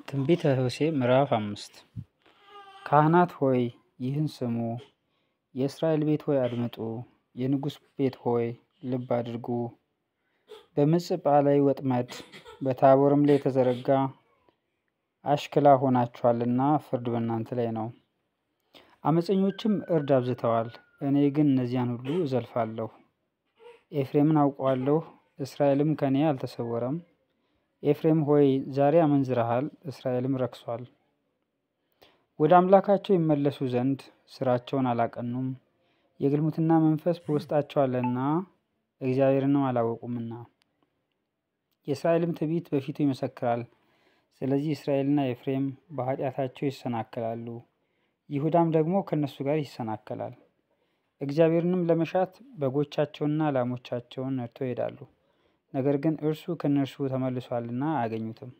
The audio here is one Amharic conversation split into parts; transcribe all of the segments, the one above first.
ትንቢተ ሆሴዕ ምዕራፍ 5 ካህናት ሆይ ይህን ስሙ፣ የእስራኤል ቤት ሆይ አድምጡ፣ የንጉሥ ቤት ሆይ ልብ አድርጉ። በምጽጳ ላይ ወጥመድ በታቦርም ላይ የተዘረጋ አሽክላ ሆናችኋልና ፍርድ በእናንተ ላይ ነው። አመፀኞችም እርድ አብዝተዋል፣ እኔ ግን እነዚያን ሁሉ እዘልፋለሁ። ኤፍሬምን አውቀዋለሁ፣ እስራኤልም ከኔ አልተሰወረም። ኤፍሬም ሆይ ዛሬ አመንዝረሃል፣ እስራኤልም ረክሷል። ወደ አምላካቸው ይመለሱ ዘንድ ስራቸውን አላቀኑም። የግልሙትና መንፈስ በውስጣቸው አለና እግዚአብሔርንም አላወቁምና። የእስራኤልም ትዕቢት በፊቱ ይመሰክራል። ስለዚህ እስራኤልና ኤፍሬም በኃጢአታቸው ይሰናከላሉ፣ ይሁዳም ደግሞ ከእነሱ ጋር ይሰናከላል። እግዚአብሔርንም ለመሻት በጎቻቸውንና ላሞቻቸውን ነድተው ይሄዳሉ። ነገር ግን እርሱ ከእነርሱ ተመልሷልና አያገኙትም።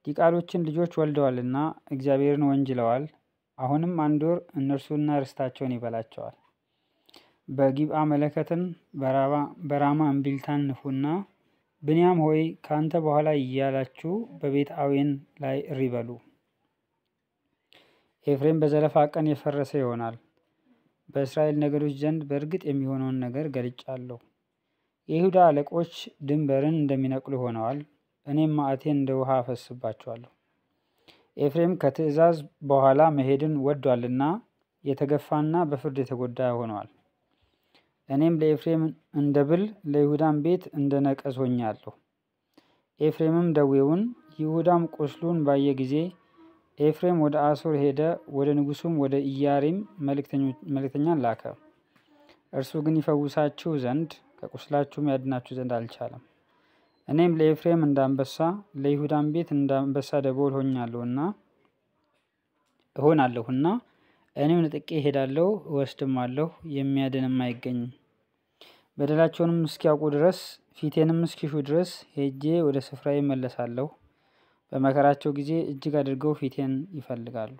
ዲቃሎችን ልጆች ወልደዋልና እግዚአብሔርን ወንጅለዋል። አሁንም አንድ ወር እነርሱና ርስታቸውን ይበላቸዋል። በጊብዓ መለከትን በራማ እምቢልታን ንፉና፣ ብንያም ሆይ ከአንተ በኋላ እያላችሁ በቤት አዌን ላይ እሪ በሉ። ኤፍሬም በዘለፋ ቀን የፈረሰ ይሆናል። በእስራኤል ነገዶች ዘንድ በእርግጥ የሚሆነውን ነገር ገልጫለሁ። የይሁዳ አለቆች ድንበርን እንደሚነቅሉ ሆነዋል። እኔም መዓቴን እንደ ውሃ አፈስባቸዋለሁ። ኤፍሬም ከትእዛዝ በኋላ መሄድን ወዷልና የተገፋና በፍርድ የተጎዳ ሆነዋል። እኔም ለኤፍሬም እንደ ብል ለይሁዳም ቤት እንደ ነቀዝ ሆኛለሁ። ኤፍሬምም ደዌውን ይሁዳም ቁስሉን ባየ ጊዜ ኤፍሬም ወደ አሶር ሄደ፣ ወደ ንጉሱም ወደ ኢያሪም መልእክተኛን ላከ። እርሱ ግን ይፈውሳችሁ ዘንድ ከቁስላችሁም ያድናችሁ ዘንድ አልቻለም። እኔም ለኤፍሬም እንደ አንበሳ ለይሁዳም ቤት እንደ አንበሳ ደቦል እሆናለሁና እኔም ነጥቄ እሄዳለሁ፣ እወስድማለሁ፣ የሚያድንም አይገኝም። በደላቸውንም እስኪያውቁ ድረስ ፊቴንም እስኪሹ ድረስ ሄጄ ወደ ስፍራዬ እመለሳለሁ። በመከራቸው ጊዜ እጅግ አድርገው ፊቴን ይፈልጋሉ።